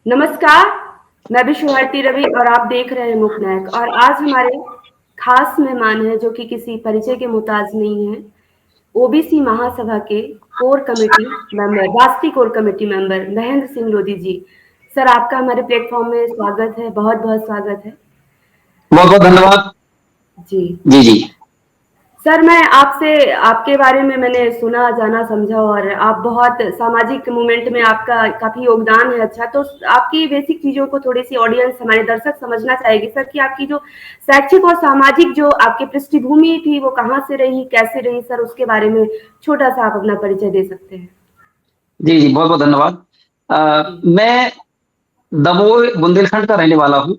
नमस्कार, मैं विश्वभारती रवि और आप देख रहे हैं मुख्य नायक। और आज हमारे खास मेहमान हैं जो कि किसी परिचय के मोहताज नहीं हैं। ओबीसी महासभा के कोर कमेटी मेंबर, राष्ट्रीय core committee member Mahendra Singh Lodhi ji. Sir, आपका हमारे प्लेटफॉर्म में स्वागत है, बहुत बहुत स्वागत है। बहुत बहुत धन्यवाद। जी जी जी। सर, मैं आपसे आपके बारे में मैंने सुना जाना समझा और आप बहुत सामाजिक मूवमेंट में आपका काफी योगदान है। अच्छा, तो आपकी बेसिक चीजों को थोड़ी सी ऑडियंस, हमारे दर्शक समझना चाहेगी सर कि आपकी जो शैक्षिक और सामाजिक जो आपकी पृष्ठभूमि थी वो कहाँ से रही, कैसे रही सर, उसके बारे में छोटा सा आप अपना परिचय दे सकते हैं। जी जी, बहुत बहुत धन्यवाद। जी मैं दमोह बुंदेलखंड का रहने वाला हूँ।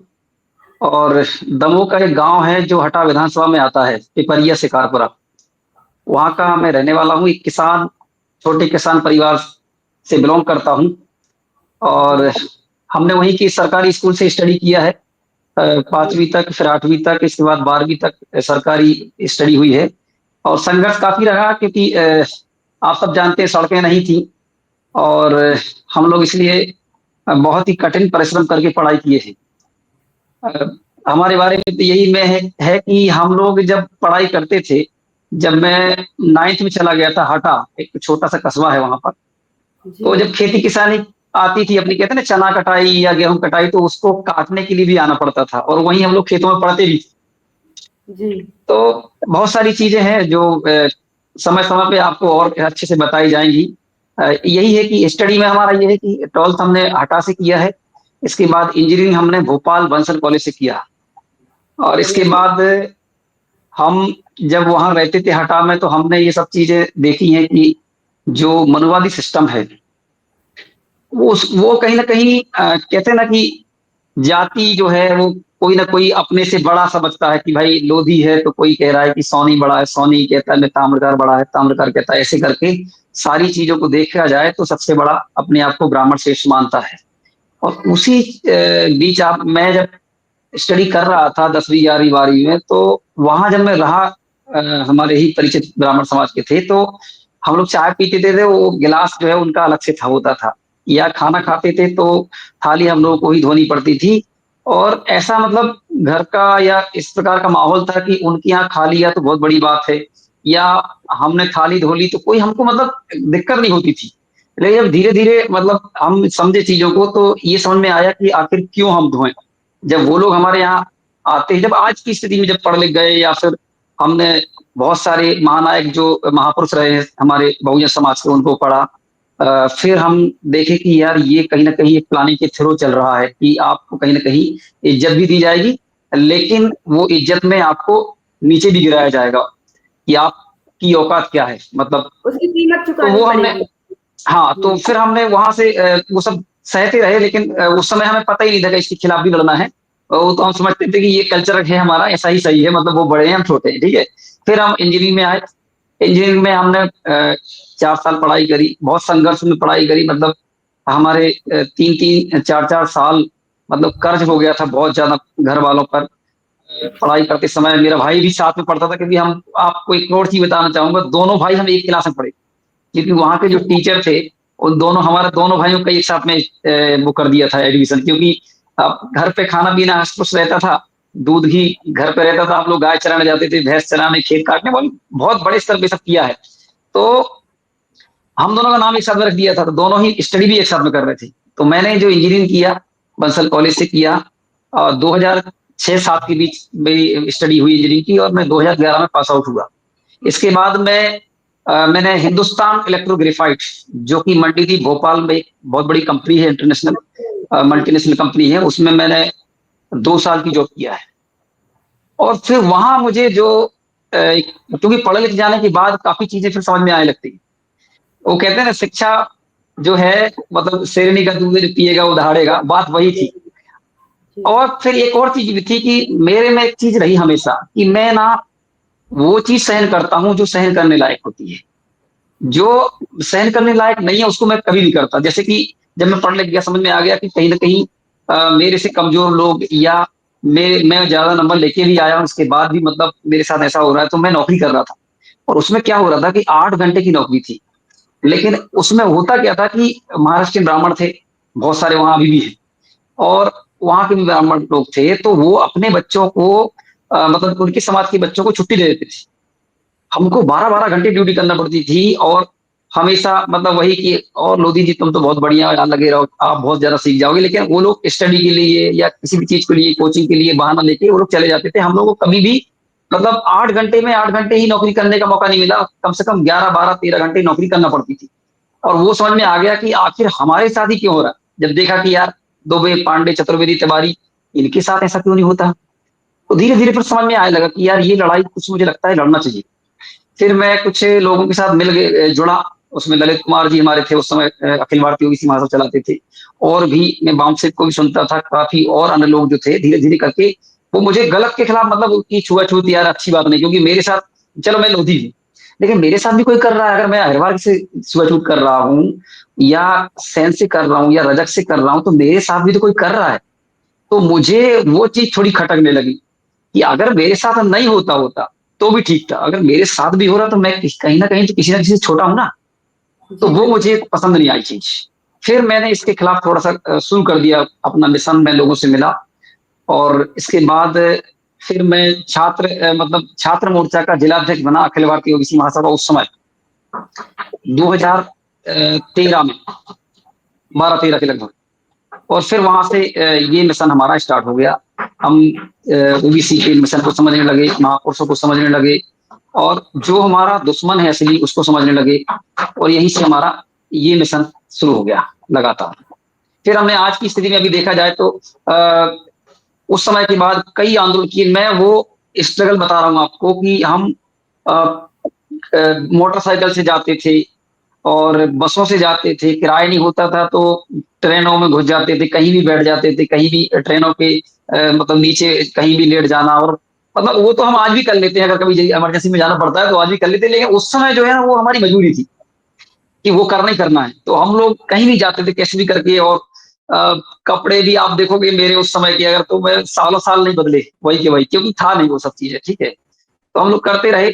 और दमोह का एक गांव है जो हटा विधानसभा में आता है, पिपरिया शिकारपुरा। वहाँ का मैं रहने वाला हूँ। एक किसान, छोटे किसान परिवार से बिलोंग करता हूँ। जी और हमने वहीं की सरकारी स्कूल से स्टडी किया है, जी 5वीं तक, फिर 8वीं तक, इसके बाद 12वीं तक सरकारी स्टडी हुई है। और संघर्ष काफी रहा क्योंकि आप सब जानते हैं सड़कें नहीं थी। और हम लोग इसलिए बहुत ही कठिन परिश्रम करके पढ़ाई किए हैं। अ, हमारे बारे में तो यही में है कि हम लोग जब पढ़ाई करते थे, जब मैं 9th में चला गया था हटा, एक छोटा सा कस्बा है वहां पर। जी तो जब खेती किसानी आती थी अपनी, कहते हैं ना, चना कटाई या गेहूं कटाई, तो उसको काटने के लिए भी आना पड़ता था और वहीं हम लोग खेतों में पढ़ते भी थे। जी तो बहुत सारी चीजें हैं जो समय समय पे आपको और अच्छे से बताई जाएंगी। यही है कि स्टडी में हमारा ये है कि 12th हमने हटा से किया है। इसके बाद इंजीनियरिंग हमने भोपाल बंसल कॉलेज से किया। और इसके बढ़िया। बाद हम जब वहां रहते थे हटा में, तो हमने ये सब चीजें देखी हैं कि जो मनुवादी सिस्टम है, वो कहीं ना कहीं कहते हैं ना कि जाति जो है वो कोई ना कोई अपने से बड़ा समझता है कि भाई लोधी है तो कोई कह रहा है कि सोनी बड़ा है, सोनी कहता है मैं ताम्रकार बड़ा है, ताम्रकार कहता है, ऐसे करके सारी चीजों को देखा जाए तो सबसे बड़ा अपने आप को ब्राह्मण श्रेष्ठ मानता है। और उसी बीच आप मैं जब स्टडी कर रहा था 10वीं 11वीं 12वीं में, तो वहां जब मैं रहा, हमारे ही परिचित ब्राह्मण समाज के थे, तो हम लोग चाय पीते थे, वो गिलास जो है उनका अलग से था होता था। या खाना खाते थे तो थाली हम लोगों को ही धोनी पड़ती थी। और ऐसा मतलब घर का या इस प्रकार का माहौल था कि उनके यहाँ खा लिया तो बहुत बड़ी बात है, या हमने थाली धो ली तो कोई हमको मतलब दिक्कत नहीं होती थी। लेकिन जब धीरे धीरे मतलब हम समझे चीजों को, तो ये समझ में आया कि आखिर क्यों हम धोएं। जब वो लोग हमारे यहाँ आते हैं, जब आज की स्थिति में जब पढ़ लिख गए, या फिर हमने बहुत सारे महानायक जो महापुरुष रहे हैं हमारे बहुजन समाज के, उनको पढ़ा, फिर हम देखे कि यार ये कहीं ना कहीं एक प्लानिंग के थ्रू चल रहा है कि आपको कहीं ना कहीं इज्जत भी दी जाएगी, लेकिन वो इज्जत में आपको नीचे भी गिराया जाएगा कि आपकी औकात क्या है, मतलब। उसकी कीमत तो चुकानी वो हमने, पड़ेगी। हाँ, जी तो फिर हमने वहां से वो सब सहते रहे, लेकिन उस समय हमें पता ही नहीं था कि इसके खिलाफ भी लड़ना है। वो तो हम समझते थे कि ये कल्चर है हमारा, ऐसा ही सही है, मतलब वो बड़े हैं हम छोटे हैं, ठीक है। फिर हम इंजीनियरिंग में आए। इंजीनियरिंग में हमने 4 साल पढ़ाई करी, बहुत संघर्ष में पढ़ाई करी, मतलब हमारे 3 3 4 4 साल मतलब कर्ज हो गया था बहुत ज्यादा घर वालों पर। पढ़ाई करते समय मेरा भाई भी साथ में पढ़ता था, क्योंकि हम, आपको एक और चीज बताना चाहूंगा, दोनों भाई हम एक क्लास में पढ़े, क्योंकि वहां के जो टीचर थे उन दोनों, हमारे दोनों भाइयों का एक साथ में वो कर दिया था एडमिशन, क्योंकि अब घर पे खाना पीना हंस रहता था, दूध घी घर पे रहता था, हम लोग गाय चराने जाते थे, भैंस चराने, खेत काटने, वो बहुत बड़े स्तर पे सब किया है। तो हम दोनों का नाम एक साथ में रख दिया था, तो दोनों ही स्टडी भी एक साथ में कर रहे थे। तो मैंने जो इंजीनियरिंग किया बंसल कॉलेज से किया, और 2006 7 के बीच मेरी स्टडी हुई इंजीनियरिंग की, और मैं 2011 में पास आउट हुआ। इसके बाद मैंने हिंदुस्तान इलेक्ट्रोग्रेफाइट, जो कि मंडी थी भोपाल में, एक बहुत बड़ी कंपनी है, इंटरनेशनल जी मल्टीनेशनल कंपनी है, उसमें मैंने 2 साल की जॉब किया है। और फिर वहां मुझे जो क्योंकि पढ़े लिखे जाने के बाद काफी चीजें फिर समझ में आने लगती है। वो कहते हैं ना, शिक्षा जो है मतलब शेरनी का दूध जो पिएगा वो दहाड़ेगा, बात वही जी थी। जी और फिर एक और चीज भी थी कि मेरे में एक चीज रही हमेशा कि मैं ना वो चीज सहन करता हूँ जो सहन करने लायक होती है। जो सहन करने लायक नहीं है उसको मैं कभी नहीं करता। जैसे कि जब मैं पढ़ लिख गया, समझ में आ गया कि कहीं ना कहीं मेरे से कमजोर लोग, या मैं ज्यादा नंबर लेके भी आया हूं, उसके बाद भी मतलब मेरे साथ ऐसा हो रहा है, तो मैं नौकरी कर रहा था। और उसमें क्या हो रहा था कि 8 घंटे की नौकरी थी, लेकिन उसमें होता क्या था कि महाराष्ट्र ब्राह्मण थे बहुत सारे, वहां अभी भी हैं। और वहां के भी ब्राह्मण लोग थे, तो वो अपने बच्चों को मतलब उनके समाज के बच्चों को छुट्टी दे देते थे। हमको 12-12 घंटे ड्यूटी करना पड़ती थी, और हमेशा मतलब वही कि और लोधी जी तुम तो बहुत बढ़िया यहाँ लगे रहो, आप बहुत ज्यादा सीख जाओगे। लेकिन वो लोग स्टडी के लिए या किसी भी चीज के लिए, कोचिंग के लिए बहाना लेके वो लोग चले जाते थे। हम लोग को कभी भी मतलब 8 घंटे में 8 घंटे ही नौकरी करने का मौका नहीं मिला, कम से कम 11-12-13 घंटे नौकरी करना पड़ती थी। और वो समझ में आ गया कि आखिर हमारे साथ ही क्यों हो रहा है। जब देखा कि यार दुबे, पांडे, चतुर्वेदी, तिवारी, इनके साथ ऐसा क्यों नहीं होता, तो धीरे धीरे फिर समझ में आने लगा कि यार ये लड़ाई कुछ मुझे लगता है लड़ना चाहिए। फिर मैं कुछ लोगों के साथ मिल गए, जुड़ा। उसमें ललित कुमार जी हमारे थे उस समय, अखिल भारतीय ओबीसी महासभा चलाते थे। और भी मैं बामसेब को भी सुनता था काफी, और अन्य लोग जो थे धीरे धीरे करके वो मुझे गलत के खिलाफ मतलब उसकी छुआछूत यार अच्छी बात नहीं, क्योंकि मेरे साथ चलो मैं लोधी हूँ, लेकिन मेरे साथ भी कोई कर रहा है, अगर मैं अहिरवार से छुआछूत कर रहा हूँ या सैन से कर रहा हूँ या रजक से कर रहा हूँ, तो मेरे साथ भी तो कोई कर रहा है। तो मुझे वो चीज थोड़ी खटकने लगी कि अगर मेरे साथ नहीं होता होता तो भी ठीक था, अगर मेरे साथ भी हो रहा तो मैं कहीं ना कहीं तो किसी ना किसी से छोटा हूं ना। तो जी वो बिल्कुल। मुझे पसंद नहीं आई चीज। फिर मैंने इसके खिलाफ थोड़ा सा शुरू कर दिया अपना मिशन, मैं लोगों से मिला। और इसके बाद फिर मैं मतलब छात्र मोर्चा का जिलाध्यक्ष बना, अखिल भारतीय ओबीसी महासभा, उस समय 2013 में, 12-13 के लगभग। और फिर वहां से ये मिशन हमारा स्टार्ट हो गया। हम ओबीसी के मिशन को समझने लगे, महापुरुषों को समझने लगे, और जो हमारा दुश्मन है असली उसको समझने लगे। और यहीं से हमारा ये मिशन शुरू हो गया लगातार। फिर हमने आज की स्थिति में अभी देखा जाए तो उस समय के बाद कई आंदोलन किए। मैं वो स्ट्रगल बता रहा हूँ आपको कि हम मोटरसाइकिल से जाते थे और बसों से जाते थे, किराया नहीं होता था तो ट्रेनों में घुस जाते थे, कहीं भी बैठ जाते थे, कहीं भी ट्रेनों के मतलब नीचे कहीं भी लेट जाना। और मतलब वो तो हम आज भी कर लेते हैं, अगर कभी इमरजेंसी में जाना पड़ता है तो आज भी कर लेते हैं। लेकिन उस समय जो है ना वो हमारी मजबूरी थी कि वो करना ही करना है, तो हम लोग कहीं भी जाते थे कैसे भी करके। और कपड़े भी आप देखोगे मेरे उस समय के, अगर तो मैं सालों साल नहीं बदले, वही के वही, क्योंकि था नहीं वो सब चीजें, ठीक है। तो हम लोग करते रहे।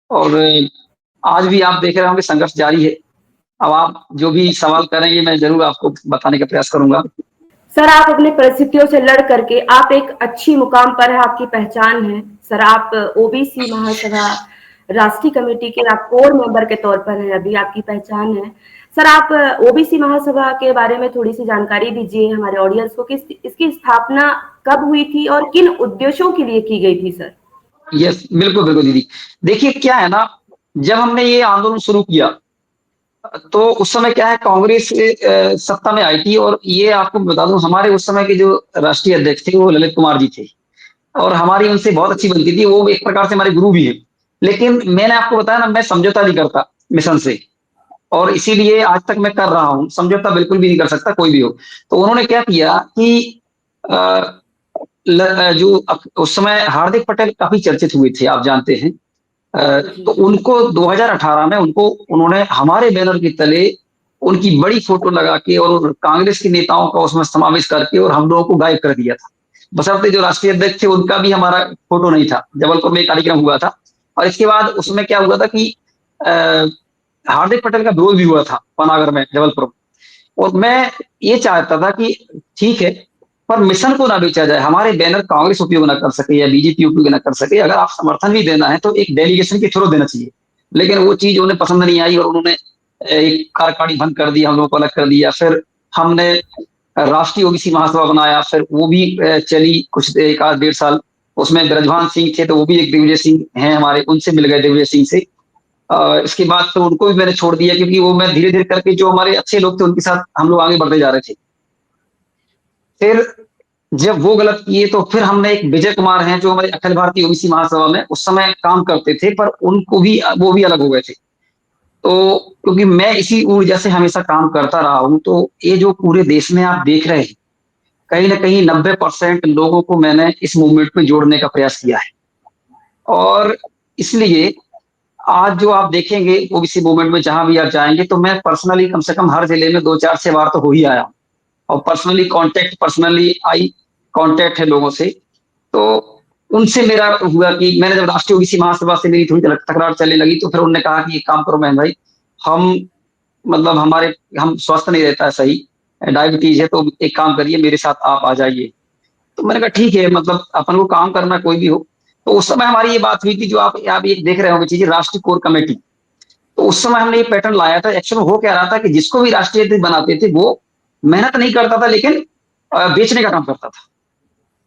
और आज भी आप देख रहे होंगे संघर्ष जारी है। अब आप जो भी सवाल करेंगे मैं जरूर आपको बताने का प्रयास करूंगा। सर आप अपनी परिस्थितियों से लड़ करके आप एक अच्छी मुकाम पर है, आपकी पहचान है। सर आप ओबीसी महासभा राष्ट्रीय कमेटी के आप कोर मेंबर के तौर पर है, अभी आपकी पहचान है। सर आप ओबीसी महासभा के बारे में थोड़ी सी जानकारी दीजिए हमारे ऑडियंस को कि इसकी स्थापना कब हुई थी और किन उद्देश्यों के लिए की गई थी सर। यस, बिल्कुल बिल्कुल दीदी। देखिए क्या है ना, जब हमने ये आंदोलन शुरू किया तो उस समय क्या है, कांग्रेस सत्ता में आई थी। और ये आपको बता दूं, हमारे उस समय के जो राष्ट्रीय अध्यक्ष थे वो ललित कुमार जी थे, और हमारी उनसे बहुत अच्छी बनती थी। वो एक प्रकार से हमारे गुरु भी है। लेकिन मैंने आपको बताया ना, मैं समझौता नहीं करता मिशन से, और इसीलिए आज तक मैं कर रहा हूं, समझौता बिल्कुल भी नहीं कर सकता कोई भी हो। तो उन्होंने क्या किया कि जो उस समय हार्दिक पटेल काफी चर्चित हुए थे, आप जानते हैं। तो उनको 2018 में उनको उन्होंने हमारे बैनर के तले उनकी बड़ी फोटो लगा के और कांग्रेस के नेताओं का उसमें समावेश करके और हम लोगों को गायब कर दिया था। बशर्ते जो राष्ट्रीय अध्यक्ष थे उनका भी हमारा फोटो नहीं था। जबलपुर में एक कार्यक्रम हुआ था, और इसके बाद उसमें क्या हुआ था कि हार्दिक पटेल का विरोध भी हुआ था पनागर में, जबलपुर। और मैं ये चाहता था कि ठीक है, पर मिशन को ना बेचा जाए, हमारे बैनर कांग्रेस उपयोग ना कर सके या बीजेपी उपयोग ना कर सके। अगर आप समर्थन भी देना है तो एक डेलीगेशन के थ्रू देना चाहिए। लेकिन वो चीज उन्हें पसंद नहीं आई और उन्होंने एक कार्यकारिणी भंग कर दिया, हम लोगों को अलग कर दिया। फिर हमने राष्ट्रीय ओबीसी महासभा बनाया, फिर वो भी चली कुछ एक आध 1.5 साल। उसमें ब्रजभान सिंह थे तो वो भी एक दिग्विजय सिंह हैं हमारे, उनसे मिल गए दिग्विजय सिंह से। इसके बाद तो उनको भी मैंने छोड़ दिया, क्योंकि वो मैं धीरे धीरे करके जो हमारे अच्छे लोग थे उनके साथ हम लोग आगे बढ़ते जा रहे थे। फिर जब वो गलत किए तो फिर हमने एक विजय कुमार हैं जो हमारे अखिल भारतीय ओबीसी महासभा में उस समय काम करते थे, पर उनको भी वो भी अलग हो गए थे। तो क्योंकि मैं इसी ऊर्जा से हमेशा काम करता रहा हूं, तो ये जो पूरे देश में आप देख रहे हैं, कहीं ना कहीं 90% लोगों को मैंने इस मूवमेंट में जोड़ने का प्रयास किया है। और इसलिए आज जो आप देखेंगे ओबीसी मूवमेंट में जहां भी आप जाएंगे, तो मैं पर्सनली कम से कम हर जिले में 2-4 से बार तो हो ही आया हूं। और पर्सनली आई कांटेक्ट है लोगों से। तो उनसे मेरा हुआ कि मैंने जब राष्ट्रीय ओबीसी महासभा से मेरी थोड़ी तकरार चलने लगी, तो फिर उन्होंने कहा कि एक काम करो मैं भाई, हम मतलब हम स्वस्थ नहीं रहता है सही, डायबिटीज है, तो एक काम करिए मेरे साथ आप आ जाइए। तो मैंने कहा ठीक है, मतलब अपन को काम करना कोई भी हो। तो उस समय हमारी ये बात हुई थी, जो आप ये देख रहे होंगे चीजें, राष्ट्रीय कोर कमेटी। तो उस समय हमने ये पैटर्न लाया था। एक्चुअल हो क्या रहा था कि जिसको भी राष्ट्रीय अध्यक्ष बनाते थे वो मेहनत नहीं करता था, लेकिन बेचने का काम करता था।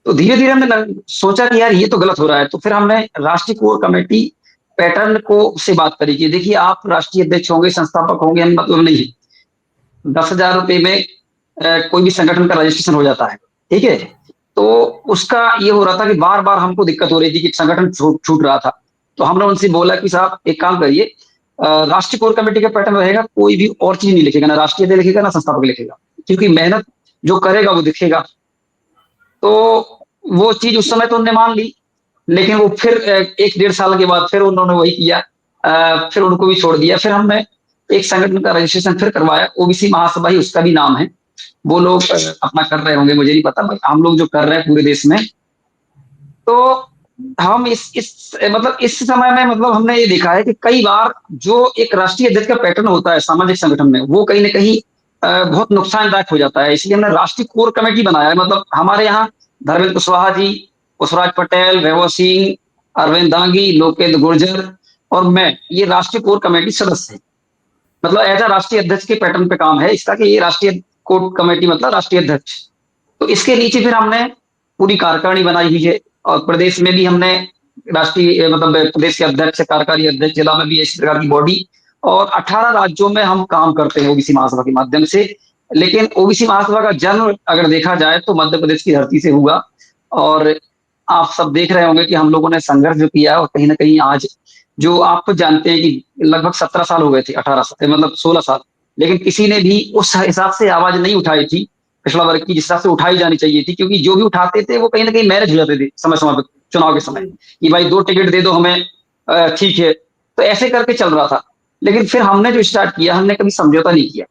तो धीरे धीरे हमने सोचा कि यार ये तो गलत हो रहा है। तो फिर हमने राष्ट्रीय कोर कमेटी पैटर्न को से बात करी कि देखिए आप राष्ट्रीय अध्यक्ष होंगे, संस्थापक होंगे, हम मतलब नहीं है। 10,000 रुपए में कोई भी संगठन का रजिस्ट्रेशन हो जाता है, ठीक है। तो उसका ये हो रहा था कि बार बार हमको दिक्कत हो रही थी कि संगठन छूट रहा था। तो हमने उनसे बोला कि साहब एक काम करिए, राष्ट्रीय कोर कमेटी का पैटर्न रहेगा, कोई भी और चीज नहीं लिखेगा, ना राष्ट्रीय अध्यक्ष लिखेगा ना संस्थापक लिखेगा, क्योंकि मेहनत जो करेगा वो दिखेगा। तो वो चीज उस समय तो उन्होंने मान ली, लेकिन वो फिर 1 डेढ़ साल के बाद फिर उन्होंने वही किया। फिर उनको भी छोड़ दिया। फिर हमने एक संगठन का रजिस्ट्रेशन फिर करवाया, ओबीसी महासभा ही उसका भी नाम है। वो लोग अपना कर रहे होंगे, मुझे नहीं पता, बट हम लोग जो कर रहे हैं पूरे देश में। तो हम इस मतलब इस समय में मतलब हमने ये देखा है कि कई बार जो एक राष्ट्रीय अध्यक्ष का पैटर्न होता है सामाजिक संगठन में, वो कहीं ना कहीं बहुत नुकसानदायक हो जाता है। इसलिए हमने राष्ट्रीय कोर कमेटी बनाया है। मतलब हमारे यहाँ धर्मेंद्र कुशवाहा जी, पुष्पराज पटेल, वैभव सिंह, अरविंद दांगी, लोकेंद्र गुर्जर और मैं, ये राष्ट्रीय कोर कमेटी सदस्य है। मतलब एज राष्ट्रीय अध्यक्ष के पैटर्न पे काम है इसका, कि ये राष्ट्रीय कोर कमेटी मतलब राष्ट्रीय अध्यक्ष। तो इसके नीचे फिर हमने पूरी कार्यकारिणी बनाई हुई है। और प्रदेश में भी हमने राष्ट्रीय मतलब प्रदेश के अध्यक्ष, कार्यकारी अध्यक्ष, जिला में भी इस प्रकार की बॉडी। और 18 राज्यों में हम काम करते हैं ओबीसी महासभा के माध्यम से। लेकिन ओबीसी महासभा का जन्म अगर देखा जाए तो मध्य प्रदेश की धरती से हुआ। और आप सब देख रहे होंगे कि हम लोगों ने संघर्ष जो किया, और कहीं ना कहीं आज जो आप तो जानते हैं कि लगभग 17 साल हो गए थे, 18 साल मतलब 16 साल, लेकिन किसी ने भी उस हिसाब से आवाज नहीं उठाई थी पिछड़ा वर्ग की, जिस हिसाब से उठाई जानी चाहिए थी। क्योंकि जो भी उठाते थे वो कहीं ना कहीं मैनेज हो जाते थे समय समय पर, चुनाव के समय, जी कि भाई 2 टिकट दे दो हमें, ठीक है। तो ऐसे करके चल रहा था। लेकिन फिर हमने जो स्टार्ट किया, हमने कभी समझौता नहीं किया।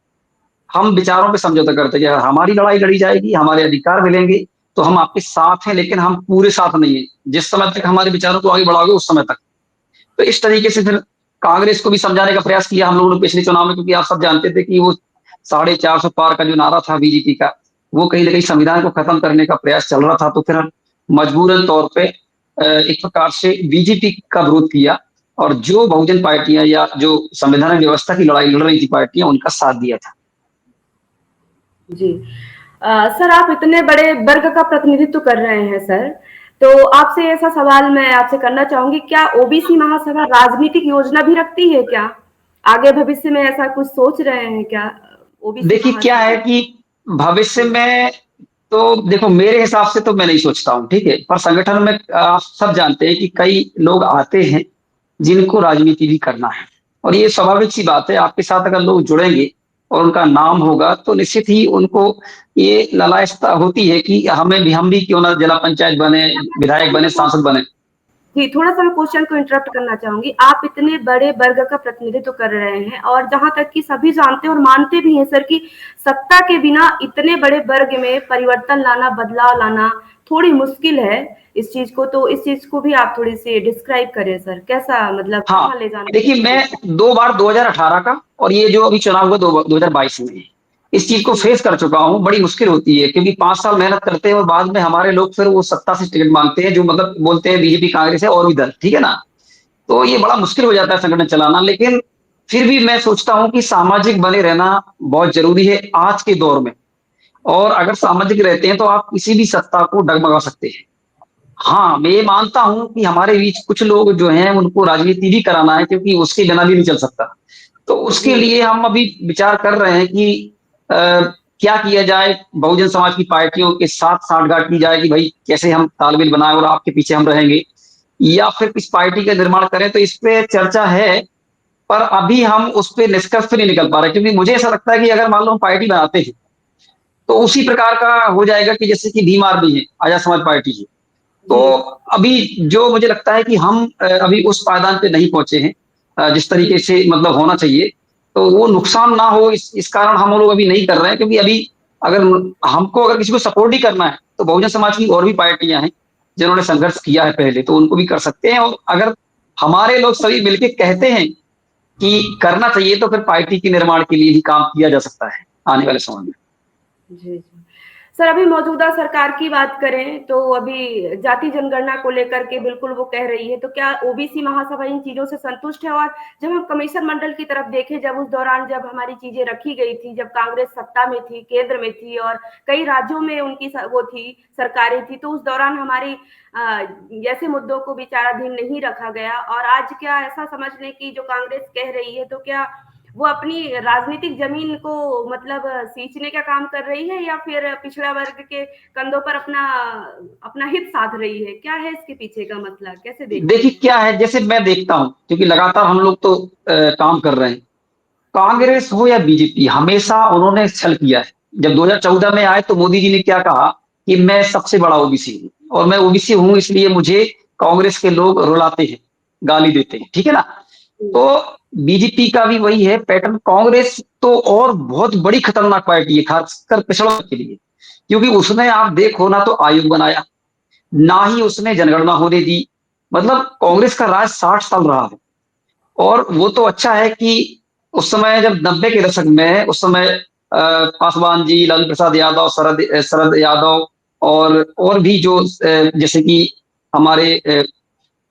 हम विचारों पे समझौता करते कि अगर हमारी लड़ाई लड़ी जाएगी, हमारे अधिकार मिलेंगे, तो हम आपके साथ हैं, लेकिन हम पूरे साथ नहीं है जिस समय तक हमारे विचारों को आगे बढ़ाओगे उस समय तक। तो इस तरीके से फिर कांग्रेस को भी समझाने का प्रयास किया हम लोगों ने पिछले चुनाव में, क्योंकि आप सब जानते थे कि वो 450 पार का जो नारा था बीजेपी का, वो कहीं ना कहीं संविधान को खत्म करने का प्रयास चल रहा था। तो फिर हम मजबूरन तौर पे एक प्रकार से बीजेपी का विरोध किया, और जो बहुजन पार्टियां या जो संविधान व्यवस्था की लड़ाई लड़ रही थी पार्टियां, उनका साथ दिया था। जी। सर आप इतने बड़े वर्ग का प्रतिनिधित्व कर रहे हैं सर, तो आपसे ऐसा सवाल मैं आपसे करना चाहूंगी, क्या ओबीसी महासभा राजनीतिक योजना भी रखती है क्या? आगे भविष्य में ऐसा कुछ सोच रहे हैं क्या ओबीसी देखिए क्या है महासभा? कि भविष्य जी में, तो देखो मेरे हिसाब से तो मैं नहीं सोचता हूँ, ठीक है। पर संगठन में आप सब जानते हैं कि कई लोग आते हैं जिनको राजनीति भी करना है। और ये स्वाभाविक सी बात है, आपके साथ अगर लोग जुड़ेंगे और उनका नाम होगा, तो निश्चित ही उनको ये लालसा होती है कि हमें भी, हम भी क्यों ना जिला पंचायत बने, विधायक बने, सांसद बने। जी, थोड़ा-सा मैं क्वेश्चन को इंटरप्ट करना चाहूँगी। आप इतने बड़े वर्ग का प्रतिनिधित्व कर रहे हैं और जहाँ तक कि सभी जानते हैं और मानते भी हैं सर कि सत्ता के बिना इतने बड़े वर्ग में परिवर्तन लाना, बदलाव लाना थोड़ी मुश्किल है इस चीज़ को। तो इस चीज़ को भी आप थोड़ी-सी डिस्क्राइब करें सर। कैसा मतलब हाँ, कहाँ ले जाना देखिए चाहिए मैं इसको? 2 बार 2018 का, और ये जो अभी चुनाव हुआ 2022 में, इस चीज को जी, फेस कर चुका हूँ। बड़ी मुश्किल होती है, क्योंकि 5 साल मेहनत करते हैं और बाद में हमारे लोग फिर वो सत्ता से टिकट मांगते हैं, जो मतलब बोलते हैं बीजेपी कांग्रेस है और भी दल, ठीक है ना। तो ये बड़ा मुश्किल हो जाता है संगठन चलाना। लेकिन फिर भी मैं सोचता हूँ कि सामाजिक बने रहना बहुत जरूरी है आज के दौर में। और अगर सामाजिक रहते हैं तो आप किसी भी सत्ता को डगमगा सकते हैं। हाँ, मैं ये मानता हूँ कि हमारे बीच कुछ लोग जो हैं उनको राजनीति भी कराना है, क्योंकि उसके बिना भी नहीं चल सकता। तो उसके जी, लिए हम अभी विचार कर रहे हैं कि क्या किया जाए। बहुजन समाज की पार्टियों के साथ सांठगांठ की जाए कि भाई कैसे हम तालमेल बनाए और आपके पीछे हम रहेंगे, या फिर किस पार्टी का निर्माण करें। तो इस पे चर्चा है, पर अभी हम उस पे निष्कर्ष पे नहीं निकल पा रहे। क्योंकि मुझे ऐसा लगता है कि अगर मान लो हम पार्टी बनाते हैं, तो उसी प्रकार का हो जाएगा कि जैसे कि भीम आर्मी है, आजाद समाज पार्टी है। तो जी, अभी जो मुझे लगता है कि हम अभी उस पायदान पे नहीं पहुंचे हैं जिस जी, तरीके से मतलब होना चाहिए। तो वो नुकसान ना हो, इस कारण हम लोग अभी नहीं कर रहे हैं। क्योंकि अभी अगर हमको अगर किसी को सपोर्ट ही करना है, तो बहुजन समाज की और भी पार्टियां हैं जिन्होंने संघर्ष किया है पहले, तो उनको भी कर सकते हैं। और अगर हमारे लोग सभी मिलकर कहते हैं कि करना चाहिए, तो फिर पार्टी के निर्माण के लिए ही काम किया जा सकता है आने वाले समय में। जी, जी। सर, अभी मौजूदा सरकार की बात करें तो अभी जाति जनगणना को लेकर के बिल्कुल वो कह रही है, तो क्या ओबीसी महासभा इन चीज़ों से संतुष्ट है? और जब हम कमीशन मंडल की तरफ देखें, जब उस दौरान जब हमारी चीज़ें रखी गई थी, जब कांग्रेस सत्ता में थी, केंद्र में थी और कई राज्यों में उनकी वो थी, सरकारें थी, तो उस दौरान हमारी ऐसे मुद्दों को विचाराधीन नहीं रखा गया और आज क्या ऐसा समझ लें कि जो कांग्रेस कह रही है, तो क्या वो अपनी राजनीतिक ज़मीन को मतलब सींचने का काम कर रही है या फिर पिछड़ा वर्ग के कंधों पर अपना अपना हित साध रही है? क्या है इसके पीछे का मतलब? कैसे देखते देखिए हैं? क्या है, जैसे मैं देखता हूँ क्योंकि लगातार हम लोग तो काम कर रहे हैं। हुँ, कांग्रेस हो या बीजेपी, हमेशा उन्होंने छल किया है। जब 2014 में आए तो मोदी जी ने क्या कहा कि मैं सबसे बड़ा ओबीसी हूँ और मैं ओबीसी हूँ इसलिए मुझे कांग्रेस के लोग रुलाते हैं, गाली देते हैं, ठीक है ना। हुँ, तो बीजेपी का भी वही है पैटर्न। कांग्रेस तो और बहुत बड़ी खतरनाक पार्टी है खासकर पिछड़ों के लिए, क्योंकि उसने आप देखो ना तो आयोग बनाया, ना ही उसने जनगणना होने दी। मतलब कांग्रेस का राज 60 साल रहा है। और वो तो अच्छा है कि उस समय जब 90 के दशक में उस समय पासवान जी, लालू प्रसाद यादव, शरद यादव और भी जो जैसे कि हमारे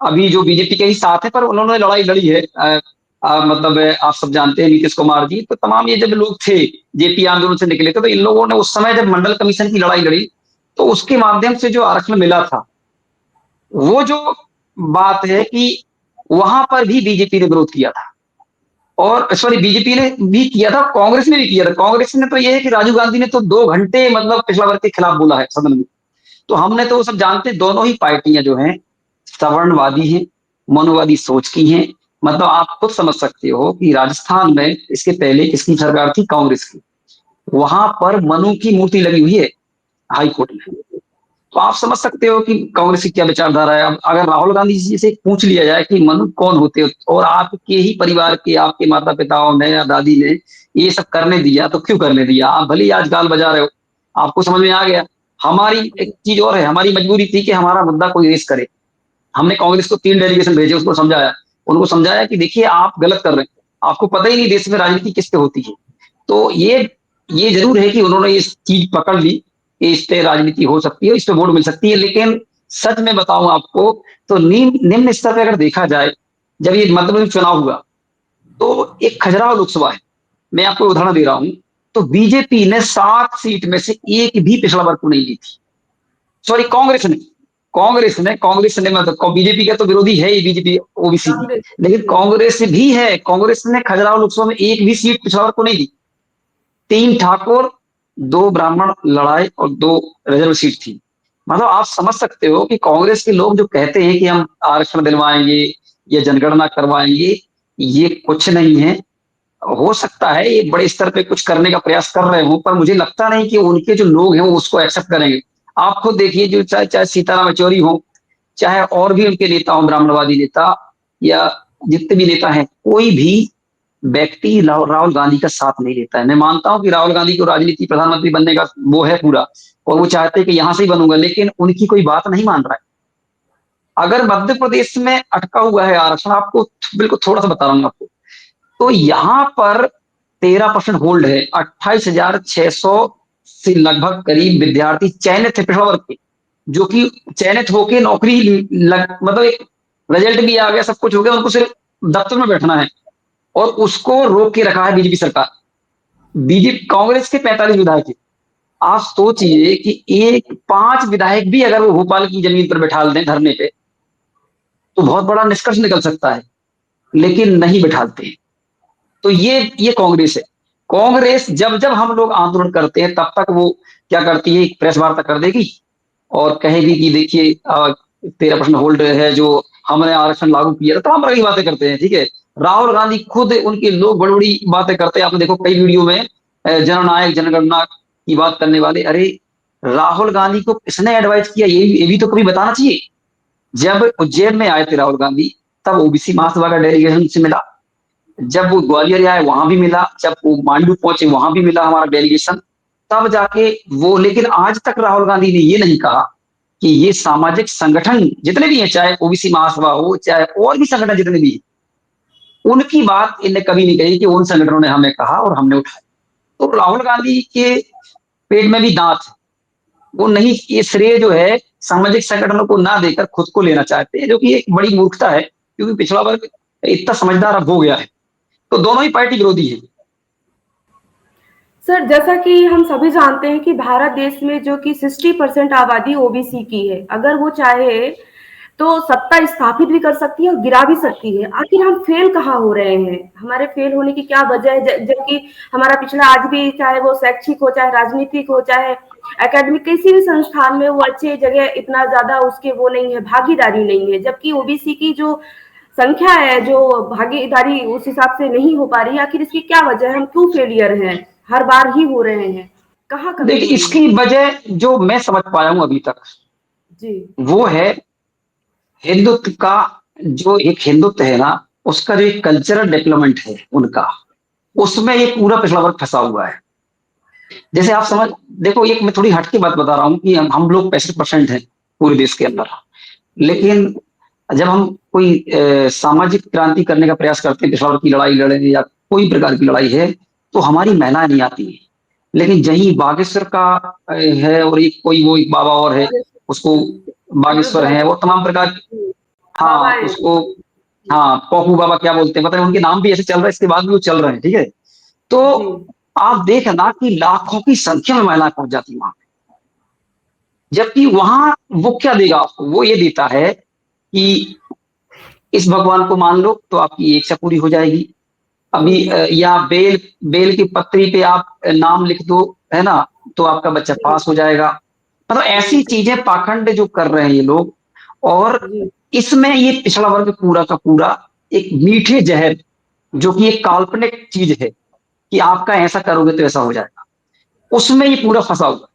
अभी जो बीजेपी के ही साथ है पर उन्होंने लड़ाई लड़ी है। मतलब आप सब जानते हैं नीतीश कुमार जी, तो तमाम ये जब लोग थे जेपी आंदोलन से निकले थे, तो इन लोगों ने उस समय जब मंडल कमीशन की लड़ाई लड़ी तो उसके माध्यम से जो आरक्षण मिला था, वो जो बात है कि वहां पर भी बीजेपी ने विरोध किया था। और सॉरी, बीजेपी ने भी किया था, कांग्रेस ने भी किया था। कांग्रेस ने तो ये है कि राजीव गांधी ने तो 2 घंटे मतलब पिछड़ा वर्ग के खिलाफ बोला है सदन में। तो हमने तो वो सब जानते, दोनों ही पार्टियां जो हैं सवर्णवादी हैं, मनुवादी सोच की हैं। मतलब आप खुद समझ सकते हो कि राजस्थान में इसके पहले किसकी सरकार थी, कांग्रेस की। वहां पर मनु की मूर्ति लगी हुई है हाई कोर्ट में। तो आप समझ सकते हो कि कांग्रेस की क्या विचारधारा है। अब अगर राहुल गांधी जी से पूछ लिया जाए कि मनु कौन होते हो और आपके ही परिवार के आपके माता पिताओं ने या दादी ने ये सब करने दिया, तो क्यों करने दिया? आप भले ही आज गाल बजा रहे हो, आपको समझ में आ गया। हमारी एक चीज और है, हमारी मजबूरी थी कि हमारा मुद्दा कोई रेस करे। हमने कांग्रेस को 3 डेलीगेशन भेजे, उसको समझाया, उनको समझाया कि देखिए आप गलत कर रहे हैं, आपको पता ही नहीं देश में राजनीति किस पे होती है। तो ये जरूर है कि उन्होंने ये चीज पकड़ ली कि इस पे राजनीति हो सकती है, इस पे वोट मिल सकती है। लेकिन सच में बताऊं आपको तो निम्न स्तर पर अगर देखा जाए, जब ये मतलब चुनाव हुआ तो एक खजुराहो लोकसभा है, मैं आपको उदाहरण दे रहा हूं, तो बीजेपी ने 7 सीट में से एक भी पिछड़ा वर्ग को नहीं दी थी। सॉरी, कांग्रेस ने मतलब बीजेपी का तो विरोधी है ही बीजेपी ओबीसी की, कांग्रेस लेकिन जी, कांग्रेस भी है, कांग्रेस ने खजुराहो लोकसभा में एक भी सीट पिछड़ा वर्ग को नहीं दी। 3 ठाकुर, 2 ब्राह्मण लड़ाए और 2 रिजर्व सीट थी। मतलब आप समझ सकते हो कि कांग्रेस के लोग जो कहते हैं कि हम आरक्षण दिलवाएंगे या जनगणना करवाएंगे, ये कुछ नहीं है। हो सकता है ये बड़े स्तर पे कुछ करने का प्रयास कर रहे हो, पर मुझे लगता नहीं कि उनके जो लोग हैं वो उसको एक्सेप्ट करेंगे। आप खुद देखिए, जो चाहे चाहे सीताराम येचुरी हो, चाहे और भी उनके नेता हो, ब्राह्मणवादी नेता या जितने भी नेता हैं, कोई भी व्यक्ति राहुल गांधी का साथ नहीं लेता है। मैं मानता हूं कि राहुल गांधी को राजनीति प्रधानमंत्री बनने का वो है पूरा, और वो चाहते हैं कि यहां से ही बनूंगा, लेकिन उनकी कोई बात नहीं मान रहा है। अगर मध्य प्रदेश में अटका हुआ है आरक्षण, आपको बिल्कुल थोड़ा सा बता रहा हूँ आपको, तो यहां पर 13% होल्ड है। 28,600 से लगभग करीब विद्यार्थी चयनित है पिछड़ा वर्ग के, जो कि चयनित होके नौकरी मतलब एक रिजल्ट भी आ गया, सब कुछ हो गया, उनको सिर्फ दफ्तर में बैठना है, और उसको रोक के रखा है बीजेपी सरकार। बीजेपी कांग्रेस के 45 विधायक है। आप सोचिए कि एक 5 विधायक भी अगर वो भोपाल की जमीन पर बैठा दें धरने पे, तो बहुत बड़ा निष्कर्ष निकल सकता है, लेकिन नहीं बैठाते। तो ये कांग्रेस है। कांग्रेस जब जब हम लोग आंदोलन करते हैं तब तक वो क्या करती है, प्रेस वार्ता कर देगी और कहेगी कि देखिए 13% होल्ड है, जो हमने आरक्षण लागू किया था, तमाम तरह की बातें करते हैं, ठीक है। राहुल गांधी खुद, उनके लोग बड़ी बड़ी बातें करते हैं। आपने देखो कई वीडियो में जननायक जनगणना की बात करने वाले, अरे राहुल गांधी को किसने एडवाइस किया, ये भी तो कभी बताना चाहिए। जब उज्जैन में आए थे राहुल गांधी, तब ओबीसी महासभा का डेलीगेशन से मिला। जब वो ग्वालियर आए वहां भी मिला, जब वो मांडू पहुंचे वहां भी मिला हमारा डेलीगेशन। तब जाके वो, लेकिन आज तक राहुल गांधी ने ये नहीं कहा कि ये सामाजिक संगठन जितने भी हैं, चाहे ओबीसी महासभा हो, चाहे और भी संगठन जितने भी हैं, उनकी बात इन्हें कभी नहीं कही कि उन संगठनों ने हमें कहा और हमने उठाया। तो राहुल गांधी के पेट में भी दांत है, वो नहीं, ये श्रेय जो है सामाजिक संगठनों को ना देकर खुद को लेना चाहते हैं, जो कि एक बड़ी मूर्खता है, क्योंकि पिछड़ा वर्ग इतना समझदार अब हो गया है। तो दोनों ही पार्टी विरोधी है। सर, जैसा कि हम सभी जानते हैं कि भारत देश में जो कि 60% आबादी ओबीसी की है, अगर वो चाहे तो सत्ता स्थापित भी कर सकती है और गिरा भी सकती है। आखिर हम फेल कहाँ हो रहे हैं? हमारे फेल होने की क्या वजह है? जबकि हमारा पिछड़ा आज भी, चाहे वो शैक्षिक हो, चाहे राजनीतिक हो, चाहे एकेडमिक, किसी भी संस्थान में वो अच्छे जगह इतना ज्यादा उसके वो नहीं है, भागीदारी नहीं है। जबकि ओबीसी की जो संख्या है, जो भागीदारी उस हिसाब से नहीं हो पा रही है। आखिर इसकी क्या वजह है? हम क्यों फेलियर हैं? हर बार ही हो रहे हैं। कहाँ कमी देखिए, हो रही है? इसकी वजह जो मैं समझ पाया हूं अभी तक, जी। वो है हिंदुत्व का, जो एक हिंदुत्व है ना, उसका जो एक कल्चरल डेवलपमेंट है उनका, उसमें ये पूरा पिछड़ा वर्ग फंसा हुआ है। जैसे आप समझ, देखो, एक मैं थोड़ी हटके बात बता रहा हूँ कि हम लोग 65% हैं पूरे देश के जी। अंदर, जी। लेकिन जब हम कोई सामाजिक क्रांति करने का प्रयास करते हैं, पिछड़ा वर्ग की लड़ाई लड़े या कोई प्रकार की लड़ाई है, तो हमारी महिलाएं नहीं आती है। लेकिन जहीं बागेश्वर का है, और एक कोई वो एक बाबा और है, उसको बागेश्वर अयोध्या है, वो तमाम प्रकार, जी, हाँ बाबा है। उसको, हाँ पप्पू बाबा क्या बोलते हैं, मतलब उनके नाम भी ऐसे चल रहे हैं, इसके बाद भी वो चल रहे हैं, ठीक है। तो जी। आप देखना कि लाखों की संख्या में महिलाएं पहुंच जाती वहां, जबकि वहां वो क्या देगा आपको, वो ये देता है कि इस भगवान को मान लो तो आपकी इच्छा पूरी हो जाएगी। जी। अभी या बेल बेल की पत्री पे आप नाम लिख दो, है ना, तो आपका बच्चा जी। पास हो जाएगा। मतलब ऐसी जी। चीजें पाखंड जो कर रहे हैं ये लोग। और जी। इसमें ये पिछड़ा वर्ग पूरा का पूरा एक मीठे जहर, जो कि एक काल्पनिक चीज है कि आपका ऐसा करोगे तो ऐसा हो जाएगा, उसमें ये पूरा फंसा हुआ है।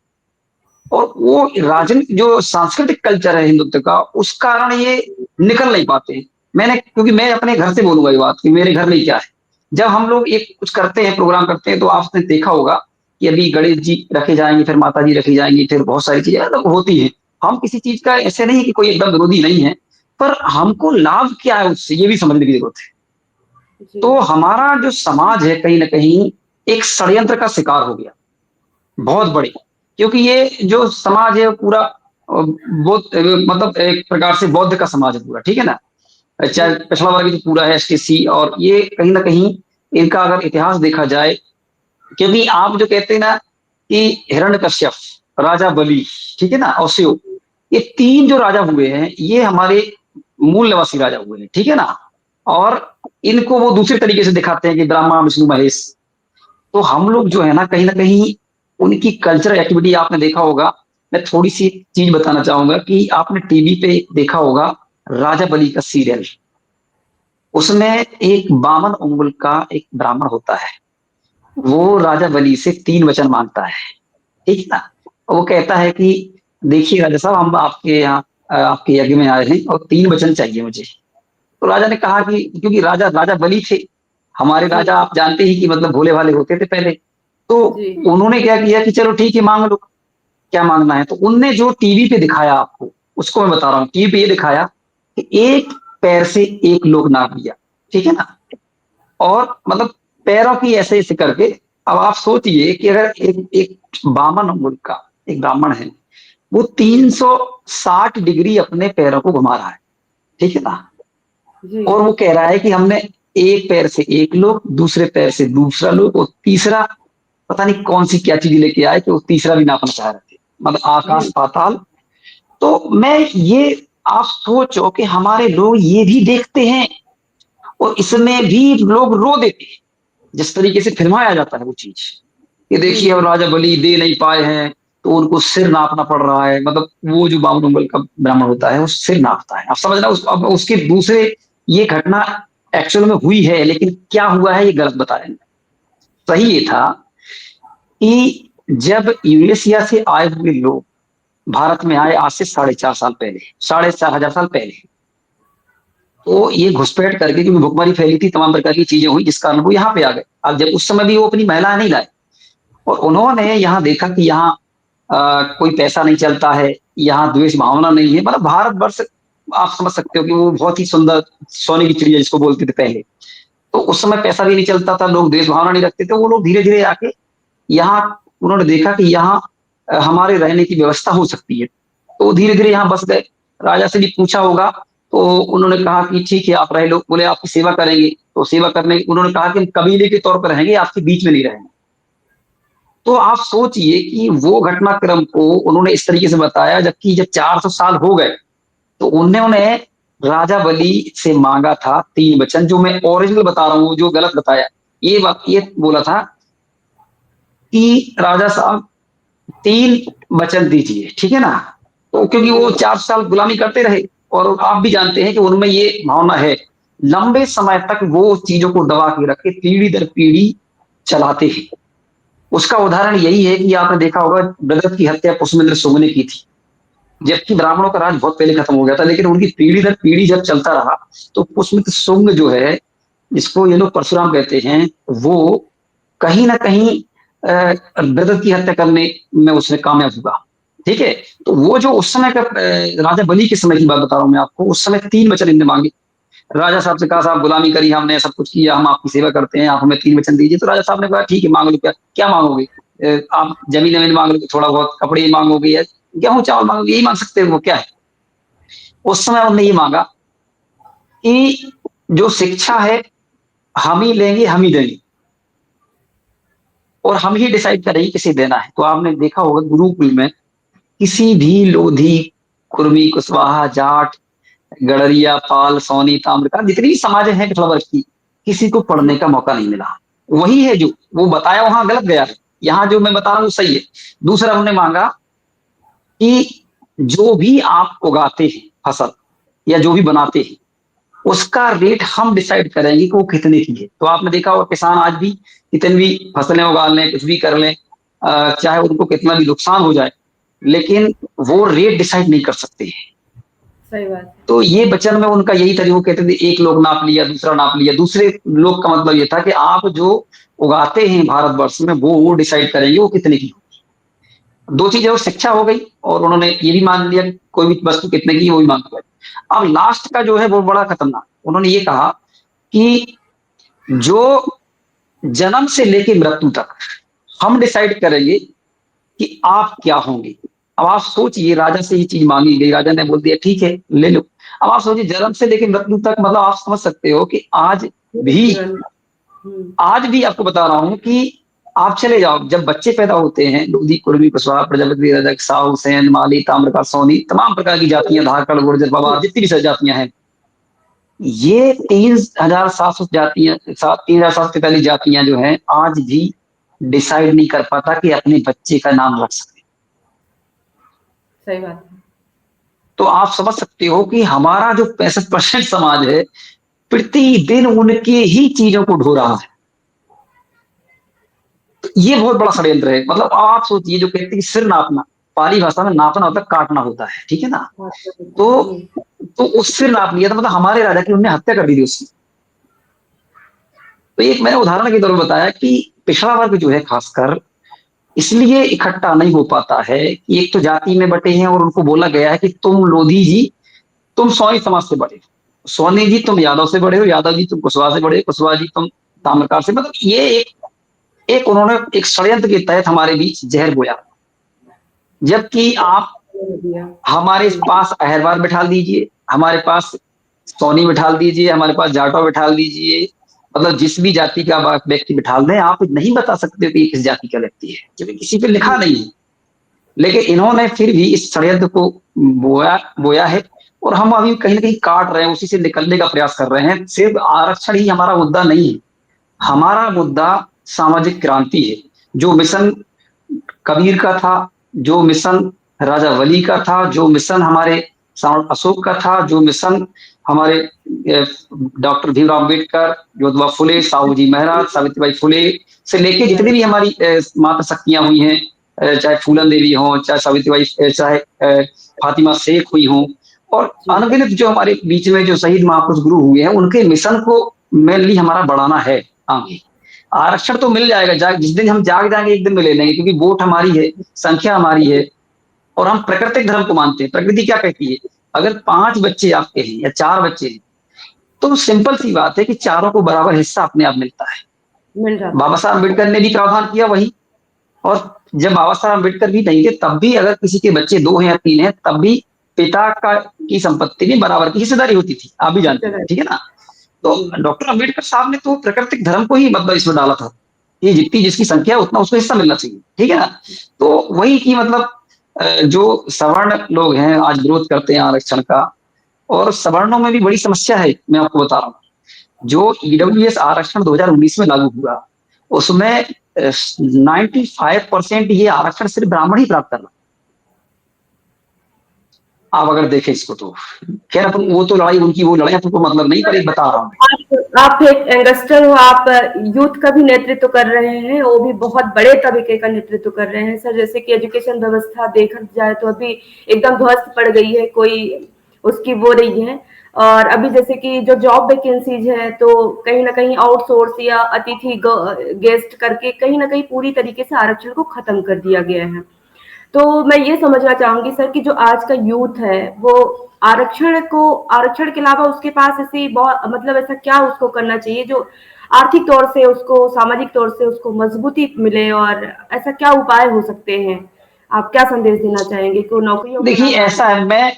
और वो राजनीति जो सांस्कृतिक कल्चर है हिंदुत्व का, उस कारण ये निकल नहीं पाते। मैंने, क्योंकि मैं अपने घर से बोलूंगा ये बात कि मेरे घर में क्या है, जब हम लोग एक कुछ करते हैं, प्रोग्राम करते हैं, तो आपने देखा होगा कि अभी गणेश जी रखे जाएंगे, फिर माता जी रखी जाएंगी, फिर बहुत सारी चीजें मतलब होती हैं। हम किसी चीज का ऐसे नहीं कि कोई एकदम विरोधी नहीं है, पर हमको लाभ क्या है उससे, ये भी समझने की जरूरत है। जी। तो हमारा जो समाज है कहीं ना कहीं एक षड्यंत्र का शिकार हो गया, जी। बहुत बड़ी। क्योंकि ये जो समाज है वो पूरा बौद्ध, मतलब एक प्रकार से बौद्ध का समाज है पूरा, ठीक है ना। जी। चाहे पिछड़ा वर्ग जो पूरा है, एसटीसी, और ये कहीं ना कहीं इनका अगर इतिहास देखा जाए, क्योंकि आप जो कहते हैं ना कि हिरण्यकश्यप, राजा बलि, ठीक है ना, और शिव, ये तीन जो राजा हुए हैं, ये हमारे मूल निवासी राजा हुए हैं, ठीक है ना। और इनको वो दूसरे तरीके से दिखाते हैं कि ब्रह्मा विष्णु महेश। तो हम लोग जो है ना कहीं उनकी कल्चरल एक्टिविटी आपने देखा होगा। मैं थोड़ी सी चीज बताना चाहूंगा कि आपने टीवी पे देखा होगा राजा बलि का सीरियल। उसमें एक बामन उंगल का एक ब्राह्मण होता है, वो राजा बलि से 3 वचन मांगता है, ठीक है ना। वो कहता है कि देखिए राजा साहब, हम आपके यहाँ आपके यज्ञ में आए हैं और 3 वचन चाहिए मुझे। तो राजा ने कहा कि, क्योंकि राजा राजा बलि थे, हमारे जी। राजा आप जानते ही कि मतलब भोले भाले होते थे पहले। तो जी। उन्होंने क्या किया कि चलो ठीक है, मांग लो क्या मांगना है। तो उनने जो टीवी पे दिखाया आपको, उसको मैं बता रहा हूँ, टीवी पे ये दिखाया कि एक पैर से एक लोग नाप लिया, ठीक है ना। और मतलब पैरों की ऐसे ऐसे करके, अब आप सोचिए कि अगर एक एक बामन उंगल का एक ब्राह्मण है, वो 360 डिग्री अपने पैरों को घुमा रहा है, ठीक है ना। जी। और वो कह रहा है कि हमने एक पैर से एक लोग, दूसरे पैर से दूसरा लोग, और तीसरा पता नहीं कौन सी क्या चीज लेके आए कि वो तीसरा भी नापना चाह रहे थे, मतलब आकाश जी। पाताल। तो मैं ये, आप सोचो कि हमारे लोग ये भी देखते हैं और इसमें भी लोग रो देते हैं, जिस तरीके से फिल्माया जाता है वो चीज, कि जी। देखिए अब जी। राजा बलि दे नहीं पाए हैं, तो उनको सिर नापना पड़ रहा है। मतलब वो जो बाबू नंबल का ब्राह्मण होता है वो सिर नापता है, आप समझना। अब उसके दूसरे, ये घटना एक्चुअल में हुई है, लेकिन क्या हुआ है ये गलत बता रहे हैं। सही ये था कि जब यूरेशिया से आए हुए लोग भारत में आए, आज से 4.5 साल पहले, 4,500 साल पहले, तो ये घुसपैठ करके, क्योंकि भुखमरी फैली थी, तमाम प्रकार की चीजें हुई, जिस कारण वो यहाँ पे आ गए। अब जब उस समय भी वो अपनी महिला नहीं लाए, और उन्होंने यहाँ देखा कि यहाँ कोई पैसा नहीं चलता है, यहाँ द्वेष भावना नहीं है। मतलब भारतवर्ष, आप समझ सकते हो कि वो बहुत ही सुंदर सोने की चिड़िया जिसको बोलते थे पहले। तो उस समय पैसा भी नहीं चलता था, लोग द्वेष भावना नहीं रखते थे, वो लोग धीरे धीरे आके यहाँ उन्होंने देखा कि यहाँ हमारे रहने की व्यवस्था हो सकती है, तो धीरे धीरे यहाँ बस गए। राजा से भी पूछा होगा, तो उन्होंने कहा कि ठीक है आप रह लो। बोले आपकी सेवा करेंगे, तो सेवा करने उन्होंने कहा कि हम कबीले के तौर पर रहेंगे, आपके बीच में नहीं रहेंगे। तो आप सोचिए कि वो घटनाक्रम को उन्होंने इस तरीके से बताया, जबकि जब 400 साल हो गए तो उन्होंने राजा बलि से मांगा था 3 वचन, जो मैं ओरिजिनल बता रहा हूँ, जो गलत बताया। ये बात ये बोला था कि राजा साहब 3 वचन दीजिए, ठीक है ना। तो क्योंकि वो 4 साल गुलामी करते रहे, और आप भी जानते हैं कि उनमें ये भावना है, लंबे समय तक वो चीजों को दबा के रखे, पीढ़ी दर पीढ़ी चलाते हैं। उसका उदाहरण यही है कि आपने देखा होगा ब्रदर की हत्या पुष्पेंद्र शुंग ने की थी, जबकि ब्राह्मणों का राज बहुत पहले खत्म हो गया था, लेकिन उनकी पीढ़ी दर पीढ़ी जब चलता रहा, तो पुष्पेंद्र शुंग जो है, जिसको ये लोग परशुराम कहते हैं, वो कहीं ना कहीं ब्रदर की हत्या करने में उसने कामयाब हुआ। ठीक है। तो वो जो उस समय का राजा बलि के समय की बात बता रहा हूं मैं आपको, उस समय 3 वचन इनने मांगे। राजा साहब से कहा साहब गुलामी करी हमने, सब कुछ किया, हम आपकी सेवा करते हैं, आप हमें 3 वचन दीजिए। तो राजा साहब ने कहा ठीक है मांग लो, क्या क्या मांगोगे, आप जमीन जमीन मांग लो, थोड़ा बहुत कपड़े मांगोगे, या गेहूं चावल मांगोगे, यही मांग सकते हो, वो क्या है। उस समय उन्होंने ये मांगा कि जो शिक्षा है हम ही लेंगे, हम ही देंगे, और हम ही डिसाइड करेंगे किसे देना है। तो आपने देखा होगा गुरुकुल में किसी भी लोधी, कुर्मी, कुशवाहा, जाट, गडरिया, पाल, सोनी, ताम्रकार, जितनी भी समाज है पिछड़ा वर्ग की, किसी को पढ़ने का मौका नहीं मिला। वही है जो वो बताया वहां गलत गया है, यहाँ जो मैं बता रहा हूँ सही है। दूसरा उन्होंने मांगा कि जो भी आप उगाते हैं फसल, या जो भी बनाते हैं, उसका रेट हम डिसाइड करेंगे कि वो कितने की है। तो आपने देखा होगा किसान आज भी कितनी भी फसलें उगा लें, कुछ भी कर लें, चाहे उनको कितना भी नुकसान हो जाए, लेकिन वो रेट डिसाइड नहीं कर सकते हैं। सही बात है। तो ये वचन में उनका यही तरीका, कहते थे एक लोग नाप लिया, दूसरा नाप लिया, दूसरे लोग का मतलब ये था कि आप जो उगाते हैं भारतवर्ष में, वो डिसाइड करेंगे वो कितने की होगी। 2 चीजें, शिक्षा हो गई, और उन्होंने ये भी मान लिया कोई भी वस्तु कितने की, वो भी मान लिया। अब लास्ट का जो है वो बड़ा खतरनाक, उन्होंने ये कहा कि जो जन्म से लेके मृत्यु तक हम डिसाइड करेंगे कि आप क्या होंगे। अब आप सोचिए, राजा से ये चीज मांगी गई, राजा ने बोल दिया ठीक है ले लो। अब आप सोचिए जन्म से लेकर मृत्यु तक, मतलब आप समझ सकते हो कि भी आज भी आपको बता रहा हूं कि आप चले जाओ, जब बच्चे पैदा होते हैं, लोधी, कुर्मी, कुशवाहा, प्रजापति, रजक, साहू, सेन, माली, ताम्रकार, सोनी, तमाम प्रकार की जातियां, धाकड़, गुर्जर, पवार, जितनी भी जातियां हैं, ये 3,700 जातियां, 3,743 जातियां जो हैं, आज भी डिसाइड नहीं कर पाता कि अपने बच्चे का नाम रख सकते। सही बात है। तो आप समझ सकते हो कि हमारा जो 65% समाज है, प्रतिदिन उनके ही चीजों को ढो रहा है। तो ये बहुत बड़ा षड्यंत्र है। मतलब आप सोचिए, जो कहते हैं सिर नापना, पाली भाषा में नापना होता है, काटना होता है, ठीक है ना। तो उस सिर नाप लिया था, मतलब हमारे राजा की उन्होंने हत्या कर दी थी उसकी। तो एक मैंने उदाहरण के तौर पर बताया कि पिछड़ा वर्ग जो है खासकर इसलिए इकट्ठा नहीं हो पाता है कि एक तो जाति में बटे हैं, और उनको बोला गया है कि तुम लोधी जी तुम सोनी समाज से बड़े हो, सोनी जी तुम यादव से बड़े हो, यादव जी तुम कुशवाहा से बड़े हो, कुशवाहा जी तुम ताम्रकार से। मतलब ये एक उन्होंने एक षड्यंत्र के तहत हमारे बीच जहर बोया। जबकि आप हमारे पास अहरवार बिठा दीजिए, हमारे पास सोनी बिठा दीजिए, हमारे पास जाटो बिठा दीजिए, मतलब जिस भी जाति का व्यक्ति बिठा दें, आप नहीं बता सकते कि किस जाति का व्यक्ति है, क्योंकि किसी पे लिखा नहीं है। लेकिन इन्होंने फिर भी इस षड्यंत्र को बोया है, और हम अभी कहीं ना कहीं काट रहे हैं, उसी से निकलने का प्रयास कर रहे हैं। सिर्फ आरक्षण ही हमारा मुद्दा नहीं है, हमारा मुद्दा सामाजिक क्रांति है। जो मिशन कबीर का था, जो मिशन राजा वली का था, जो मिशन हमारे सम्राट अशोक का था, जो मिशन हमारे डॉक्टर भीमराव अम्बेडकर, ज्योतिबा फुले, साहू जी महाराज, सावित्रीबाई फुले से लेके जितनी भी हमारी माता शक्तियां हुई हैं, चाहे फूलन देवी हो, चाहे सावित्रीबाई, चाहे फातिमा शेख हुई हो, और अनगिनत जो हमारे बीच में जो शहीद महापुरुष गुरु हुए हैं, उनके मिशन को मेनली हमारा बढ़ाना है आगे। आरक्षण तो मिल जाएगा, जिस दिन हम जाग जाएंगे एक दिन में ले लेंगे, क्योंकि वोट हमारी है, संख्या हमारी है, और हम प्राकृतिक धर्म को मानते हैं। प्रकृति क्या कहती है, अगर 5 बच्चे आपके हैं या 4 बच्चे हैं, तो सिंपल सी बात है कि चारों को बराबर हिस्सा अपने आप मिलता है। मिल जाता बाबा है। साहब अम्बेडकर ने भी प्रावधान किया वही, और जब बाबा साहब अम्बेडकर भी नहीं थे तब भी अगर किसी के बच्चे 2 हैं या 3 हैं तब भी पिता का की संपत्ति में बराबर की हिस्सेदारी होती थी, आप भी जानते हैं, ठीक है ना। तो जी डॉक्टर अम्बेडकर साहब ने तो प्राकृतिक धर्म को ही मतलब इसमें डाला था, ये जितनी जिसकी संख्या है उतना उसको हिस्सा मिलना चाहिए, ठीक है ना। तो वही की मतलब जो सवर्ण लोग हैं आज विरोध करते हैं आरक्षण का, और सवर्णों में भी बड़ी समस्या है, मैं आपको बता रहा हूँ। जो ईडब्ल्यूएस आरक्षण 2019 में लागू हुआ उसमें 95% ये आरक्षण सिर्फ ब्राह्मण ही प्राप्त कर रहा। आप अगर देखें इसको तो खैर अपन जी। वो तो लड़ाई उनकी, वो लड़ाई आपको मतलब नहीं, पर एक बता रहा हूँ। आप एक यंगस्टर हो, आप यूथ का भी नेतृत्व कर रहे हैं, वो भी बहुत बड़े तबके का नेतृत्व कर रहे हैं सर। जैसे कि एजुकेशन व्यवस्था देखा जाए तो अभी एकदम ध्वस्त पड़ गई है, कोई उसकी वो नहीं है। और अभी जैसे कि जो जॉब वैकेंसीज है तो कहीं ना कहीं आउटसोर्स या अतिथि गेस्ट करके कहीं ना कहीं पूरी तरीके से आरक्षण को खत्म कर दिया गया है। तो मैं ये समझना चाहूंगी सर कि जो आज का यूथ है वो आरक्षण के अलावा उसके पास ऐसी बहुत मतलब ऐसा क्या उसको करना चाहिए जो आर्थिक तौर से उसको, सामाजिक तौर से उसको मजबूती मिले, और ऐसा क्या उपाय हो सकते हैं? आप क्या संदेश देना चाहेंगे कि नौकरियों के देखिए अलावा? ऐसा है, मैं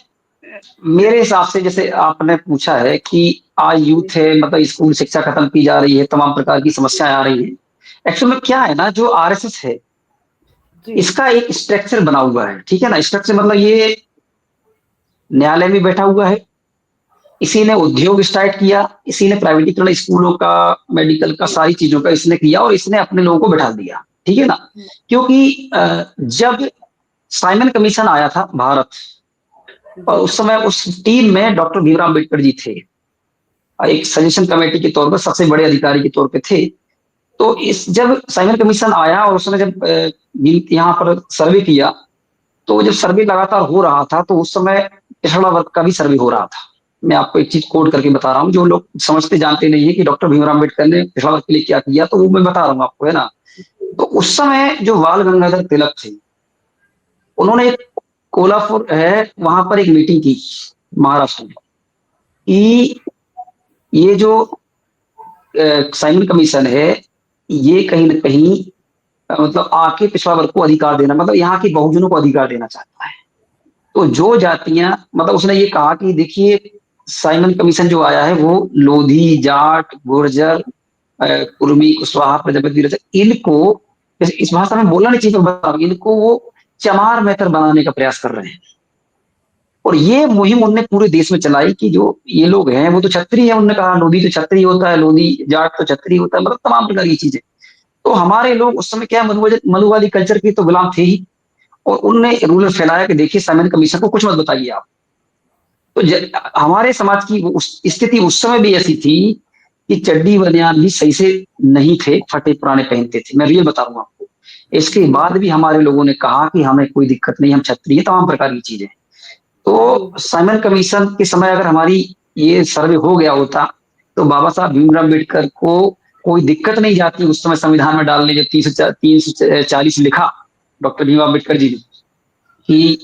मेरे हिसाब से जैसे आपने पूछा है कि आज यूथ है मतलब स्कूल शिक्षा खत्म की जा रही है, तमाम प्रकार की समस्याएं आ रही है। एक्चुअल में क्या है ना, जो आरएसएस है जी इसका एक स्ट्रक्चर बना हुआ है, ठीक है ना। स्ट्रक्चर मतलब ये न्यायालय में बैठा हुआ है, इसी ने उद्योग स्टार्ट किया, इसी ने प्राइवेटीकरण स्कूलों का, मेडिकल का, जी सारी चीजों का इसने किया और इसने अपने लोगों को बैठा दिया, ठीक है ना। क्योंकि जब साइमन कमीशन आया था भारत, और जी उस समय उस टीम में डॉक्टर भीमराव अम्बेडकर जी थे, एक सजेशन कमेटी के तौर पर सबसे बड़े अधिकारी के तौर पे थे। तो जी इस जब साइमन कमीशन आया और उसने जब यहाँ पर सर्वे किया, तो जब सर्वे लगातार हो रहा था तो उस समय पिछड़ा वर्ग का भी सर्वे हो रहा था। मैं आपको एक चीज कोड करके बता रहा हूँ, जो लोग समझते जानते नहीं है कि डॉक्टर भीमराव अम्बेडकर ने पिछड़ा वर्ग के लिए क्या किया, तो वो मैं बता रहा हूँ आपको, है ना। तो उस समय जो बाल गंगाधर तिलक थे, उन्होंने एक कोल्हापुर है वहां पर एक मीटिंग की महाराष्ट्र में, कि ये जो साइमन कमीशन है ये कहीं ना कहीं मतलब आके पिछड़ा वर्ग को अधिकार देना, मतलब यहाँ के बहुजनों को अधिकार देना चाहता है। तो जो जातियां मतलब उसने ये कहा कि देखिए साइमन कमीशन जो आया है वो लोधी, जाट, गुर्जर, कुर्मी, कुशवाहा, प्रजापति, इनको इस भाषा में बोलना नहीं चाहिए, बता इनको वो चमार मेथर बनाने का प्रयास कर रहे हैं। और ये मुहिम उनने पूरे देश में चलाई कि जो ये लोग हैं वो तो क्षत्रिय है, उन्होंने कहा लोधी तो क्षत्रिय होता है, लोधी जाट तो क्षत्रिय होता है, मतलब तमाम प्रकार की चीजें। तो हमारे लोग उस समय क्या मनुवादी कल्चर के तो गुलाम थे ही, और उनने रूलर फैलाया कि देखिए साइमन कमीशन को कुछ मत बताइए आप। तो हमारे समाज की स्थिति उस समय भी ऐसी थी कि चड्डी बनियान भी सही से नहीं थे, फटे पुराने पहनते थे, मैं रियल बता रहा हूँ आपको। इसके जी बाद भी हमारे लोगों ने कहा कि हमें कोई दिक्कत नहीं, हम क्षत्रिय, तमाम प्रकार की चीजें। जी तो साइमन कमीशन के समय अगर हमारी ये सर्वे हो गया होता तो बाबा साहब भीमराव अम्बेडकर को कोई दिक्कत नहीं जाती उस समय संविधान में डालने, जब 340 लिखा डॉक्टर भीमराव अम्बेडकर जी ने कि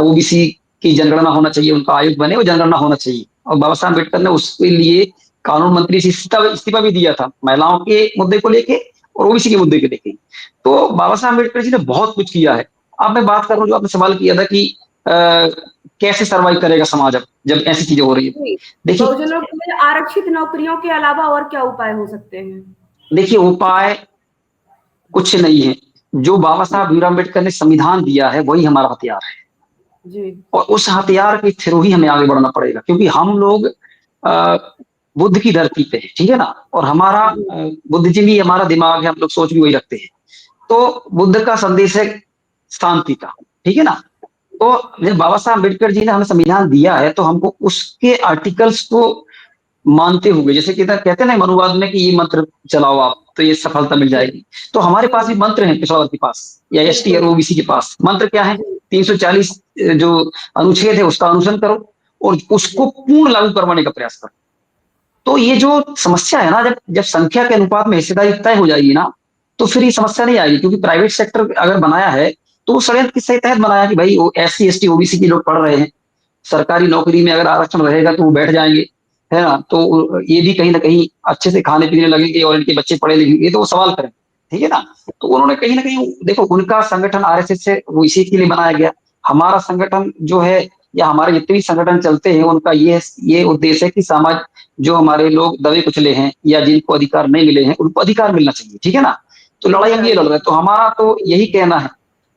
ओबीसी की जनगणना होना चाहिए, उनका आयोग बने, वो जनगणना होना चाहिए। और बाबा साहब अम्बेडकर ने उसके लिए कानून मंत्री से इस्तीफा भी दिया था, महिलाओं के मुद्दे को लेके और ओबीसी के मुद्दे को लेके। तो बाबा साहब अम्बेडकर जी ने बहुत कुछ किया है। अब मैं बात करूं, जो आपने सवाल किया था कि कैसे सर्वाइव करेगा समाज अब जब ऐसी चीजें हो रही है। जी देखिए, बहुजनों के लिए आरक्षित नौकरियों के अलावा और क्या उपाय हो सकते हैं? देखिए उपाय कुछ नहीं है, जो बाबा साहब भीमराव अम्बेडकर ने संविधान दिया है वही हमारा हथियार है, जी और उस हथियार के थ्रू ही हमें आगे बढ़ना पड़ेगा, क्योंकि हम लोग बुद्ध की धरती पे है, ठीक है ना। और हमारा जी बुद्धिज्म ही हमारा दिमाग है, हम लोग सोच भी वही रखते हैं। तो बुद्ध का संदेश है शांति का, ठीक है ना। तो जब बाबा साहब अम्बेडकर जी ने हमें संविधान दिया है तो हमको उसके आर्टिकल्स को मानते हुए, जैसे कि कहते हैं ना मनुवाद में कि ये मंत्र चलाओ आप तो ये सफलता मिल जी जाएगी, तो हमारे पास भी जी मंत्र है पिछड़ा वर्ग के पास या एसटी बिल्कुल और ओबीसी के पास मंत्र क्या है। जी 340 जो अनुच्छेद है उसका अनुसरण करो और जी उसको पूर्ण लागू करवाने का प्रयास करो। तो ये जो समस्या है ना, जब जब संख्या के अनुपात में हिस्सेदारी तय हो जाएगी ना, तो फिर ये समस्या नहीं आएगी, क्योंकि प्राइवेट सेक्टर अगर बनाया है तो वो षड्यंत्र किसके तहत बनाया कि भाई वो एससी एसटी ओबीसी के लोग पढ़ रहे हैं, सरकारी नौकरी में अगर आरक्षण रहेगा तो वो बैठ जाएंगे, है ना। तो ये भी कहीं ना कहीं अच्छे से खाने पीने लगेंगे और इनके बच्चे पढ़े लिखेंगे, तो वो सवाल करें। ठीक है ना। तो उन्होंने कहीं ना कहीं देखो, उनका संगठन आरएसएस से वो इसी के लिए बनाया गया। हमारा संगठन जो है, या हमारे जितने भी संगठन चलते हैं, उनका ये उद्देश्य है कि समाज, जो हमारे लोग दबे कुचले हैं या जिनको अधिकार नहीं मिले हैं, उनको अधिकार मिलना चाहिए, ठीक है ना। तो लड़ाई हम ये लड़ रहे हैं, तो हमारा तो यही कहना है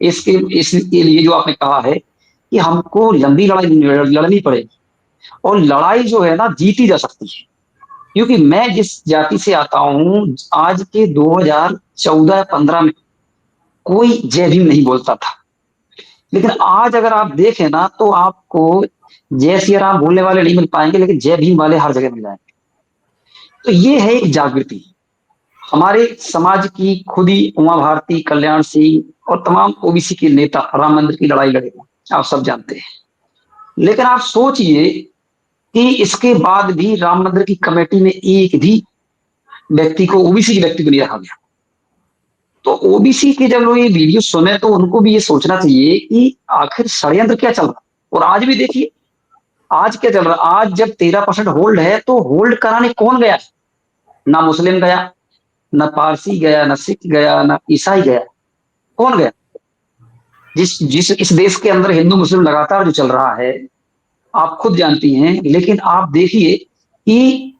इसके इसके लिए जो आपने कहा है कि हमको लंबी लड़ाई लड़नी पड़ेगी, और लड़ाई जो है ना जीती जा सकती है। क्योंकि मैं जिस जाति से आता हूं, आज के 2014-15 में कोई जय भीम नहीं बोलता था, लेकिन आज अगर आप देखें ना, तो आपको जय श्री राम बोलने वाले नहीं मिल पाएंगे, लेकिन जय भीम वाले हर जगह मिल जाएंगे। तो ये है एक जागृति हमारे समाज की। खुद ही उमा भारती, कल्याण सिंह और तमाम ओबीसी के नेता राम मंदिर की लड़ाई लड़े, आप सब जानते हैं। लेकिन आप सोचिए कि इसके बाद भी राम मंदिर की कमेटी में एक भी व्यक्ति को, ओबीसी के व्यक्ति को नहीं रखा गया। तो ओबीसी के जब लोग ये वीडियो सुने, तो उनको भी ये सोचना चाहिए कि आखिर षड्यंत्र क्या चल रहा है। और आज भी देखिए, आज क्या चल रहा है। आज जब 13% होल्ड है, तो होल्ड कराने कौन गया? ना मुस्लिम गया, ना पारसी गया, ना सिख गया, ना ईसाई गया। कौन गया? जिस जिस इस देश के अंदर हिंदू मुस्लिम लगातार जो चल रहा है, आप खुद जानती हैं। लेकिन आप देखिए कि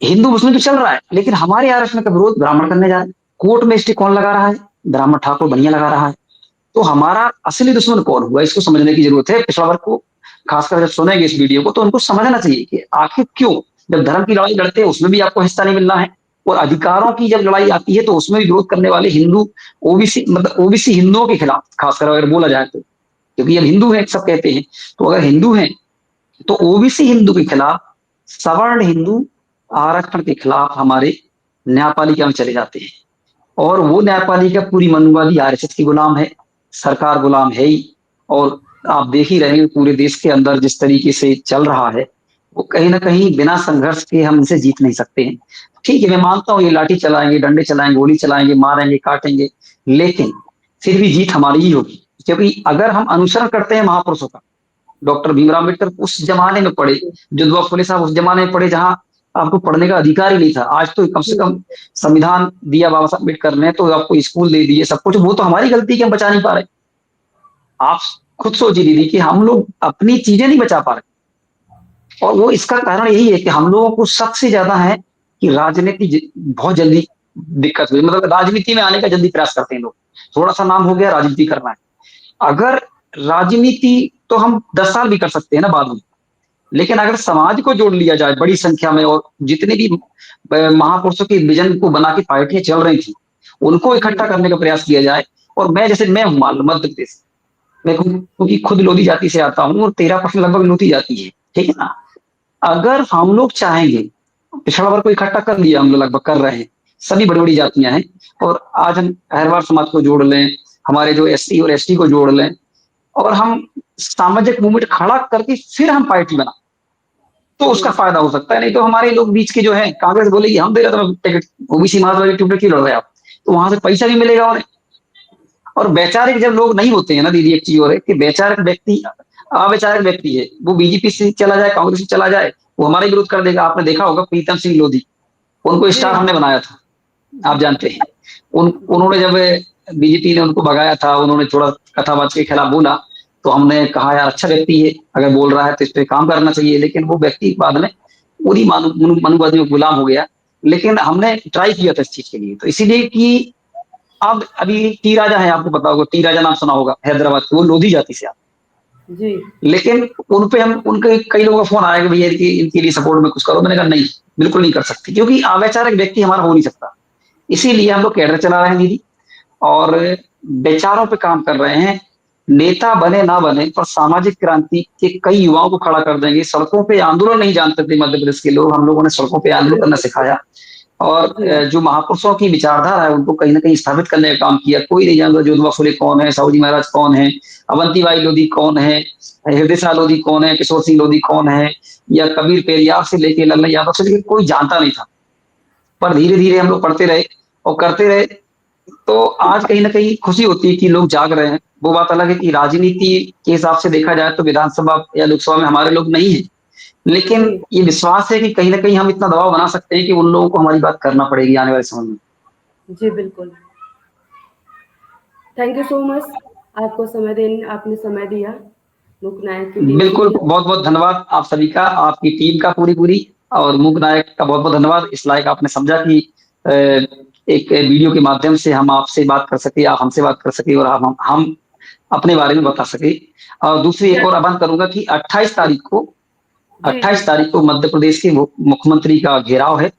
हिंदू मुस्लिम तो चल रहा है, लेकिन हमारे आरक्षण का विरोध ब्राह्मण करने जा रहे हैं। कोर्ट में स्टे कौन लगा रहा है? ब्राह्मण ठाकुर बनिया लगा रहा है। तो हमारा असली दुश्मन कौन हुआ, इसको समझने की जरूरत है। पिछड़ा वर्ग को खासकर जब सुनेंगे इस वीडियो को, तो उनको समझना चाहिए कि आखिर क्यों, जब धर्म की लड़ाई लड़ते हैं उसमें भी आपको हिस्सा नहीं मिलना है, और अधिकारों की जब लड़ाई आती है तो उसमें भी विरोध करने वाले हिंदू, ओबीसी, मतलब ओबीसी हिंदुओं के खिलाफ खासकर अगर बोला जाए तो, क्योंकि अब हिंदू हैं सब कहते हैं, तो अगर हिंदू हैं तो ओबीसी हिंदू के खिलाफ, सवर्ण हिंदू आरक्षण के खिलाफ हमारे न्यायपालिका में चले जाते हैं। और वो न्यायपालिका पूरी मनुवादी आरएसएस की गुलाम है, सरकार गुलाम है ही। और आप देख ही रहे हैं पूरे देश के अंदर जिस तरीके से चल रहा है, वो कहीं ना कहीं बिना संघर्ष के हम इसे जीत नहीं सकते हैं। ठीक है, मैं मानता हूँ ये लाठी चलाएंगे, डंडे चलाएंगे, गोली चलाएंगे, मारेंगे, काटेंगे, लेकिन फिर भी जीत हमारी ही होगी। क्योंकि अगर हम अनुसरण करते हैं महापुरुषों का, डॉक्टर भीमराव अम्बेडकर उस जमाने में पढ़े, जुड़वा फुले साहब उस जमाने में पढ़े जहां आपको पढ़ने का अधिकार ही नहीं था। आज तो कम से कम संविधान दिया बाबा साहब अम्बेडकर ने, तो आपको स्कूल दे दिए, सब कुछ। वो तो हमारी गलती कि हम बचा नहीं पा रहे। आप खुद सोचिए दीदी कि हम लोग अपनी चीजें नहीं बचा पा रहे, और वो इसका कारण यही है कि हम लोगों को सबसे ज्यादा है कि राजनीति बहुत जल्दी दिक्कत हुई, मतलब राजनीति में आने का जल्दी प्रयास करते हैं लोग। थोड़ा सा नाम हो गया, राजनीति करना है। अगर राजनीति तो हम 10 साल भी कर सकते हैं ना बाद में, लेकिन अगर समाज को जोड़ लिया जाए बड़ी संख्या में, और जितने भी महापुरुषों के विजन को बना के पार्टियां चल रही थी, उनको इकट्ठा करने का प्रयास किया जाए। और मैं जैसे मैं हूँ मध्य प्रदेश, मैं क्योंकि खुद लोधी जाति से आता हूँ, और 13% लगभग लोधी जाति है, ठीक है ना। अगर हम लोग चाहेंगे, पिछड़ा वर्ग को इकट्ठा कर लिया हम लोग, लगभग कर रहे हैं, सभी बड़ी बड़ी जातियां हैं, और आज हम अहरवार समाज को जोड़ लें, हमारे जो एससी और एसटी को जोड़ लें, और हम सामाजिक मूवमेंट खड़ा करके फिर हम पार्टी बना, तो उसका फायदा हो सकता है। नहीं तो हमारे लोग बीच के जो है, कांग्रेस बोलेगी हम दे रहे थे टिकट, ओबीसी समाज वाले टिकट क्यों लड़ रहे आप, तो वहां से पैसा भी मिलेगा उन्हें। और वैचारिक जब लोग नहीं होते हैं ना दीदी, एक चीज और है कि वैचारिक व्यक्ति अवैचारिक व्यक्ति है, वो बीजेपी से चला जाए, कांग्रेस से चला जाए, वो हमारा विरोध कर देगा। आपने देखा होगा प्रीतम सिंह लोधी, उनको स्टार हमने बनाया था, आप जानते हैं। उन्होंने जब बीजेपी ने उनको भगाया था, उन्होंने थोड़ा कथावाद के खिलाफ बोला, तो हमने कहा यार अच्छा व्यक्ति है, अगर बोल रहा है तो इस पर काम करना चाहिए। लेकिन वो व्यक्ति बाद में पूरी मनुवादी में गुलाम हो गया। लेकिन हमने ट्राई किया था इस चीज के लिए, तो इसीलिए कि अब अभी टी राजा है, आपको पता होगा, टी राजा नाम सुना होगा, हैदराबाद के, वो लोधी जाति से आते। जी। लेकिन उन पे हम उनके कई लोगों का फोन आया कि भैया इनके लिए सपोर्ट में कुछ करो। मैंने कहा नहीं, बिल्कुल नहीं कर सकती, क्योंकि अवैचारिक व्यक्ति हमारा हो नहीं सकता। इसीलिए हम लोग कैडर चला रहे हैं दीदी, और विचारों पे काम कर रहे हैं। नेता बने ना बने, पर सामाजिक क्रांति के कई युवाओं को खड़ा कर देंगे। सड़कों पे आंदोलन नहीं जानते थे मध्य प्रदेश के लोग, हम लोगों ने सड़कों पे आंदोलन करना सिखाया। और जो महापुरुषों की विचारधारा है उनको कहीं ना कहीं स्थापित करने का काम किया। कोई नहीं जानता ज्योतिबा फुले कौन है, साहू जी महाराज कौन है, अवंतीबाई लोधी कौन है, हृदय शाह लोधी कौन है, किशोर सिंह लोधी कौन है, या कबीर पेरियार से लेके लल्ला यादव से लेके कोई जानता नहीं था। पर धीरे धीरे हम लोग पढ़ते रहे और करते रहे, तो आज कहीं ना कहीं खुशी होती है कि लोग जाग रहे हैं। वो बात अलग है कि राजनीति के हिसाब से देखा जाए तो विधानसभा या लोकसभा में हमारे लोग नहीं है, लेकिन ये विश्वास है कि कहीं ना कहीं हम इतना दबाव बना सकते हैं कि उन लोगों को हमारी बात करना पड़ेगी आने वाले समय में। जी, बिल्कुल। Thank you so much. आपने समय दिया मूक नायक की टीम के बिल्कुल, लिए। बहुत बहुत धन्यवाद आप सभी का, आपकी टीम का पूरी पूरी, और मूक नायक का बहुत बहुत धन्यवाद। इस लायक आपने समझा कि एक वीडियो के माध्यम से हम आपसे बात कर सके, आप हमसे बात कर सके, और हम अपने बारे में बता सके। और दूसरी एक और आह्वान करूंगा कि 28 तारीख को मध्य प्रदेश के मुख्यमंत्री का घेराव है,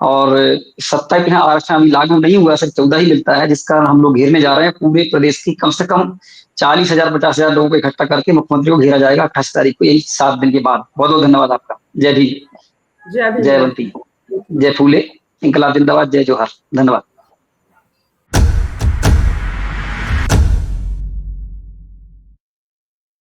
और 27 में आरक्षण अभी लागू नहीं हुआ, सिर्फ 14 ही मिलता है, जिस कारण हम लोग घेरने जा रहे हैं। पूरे प्रदेश की कम से कम 40,000 50,000 लोगों को इकट्ठा करके मुख्यमंत्री को घेरा जाएगा 28 तारीख को, यही 7 दिन के बाद। बहुत बहुत धन्यवाद आपका। जय भीम, जय जय भीम। बंटी, जय फूले, इंकलाब जिंदाबाद, जय जोहार। धन्यवाद।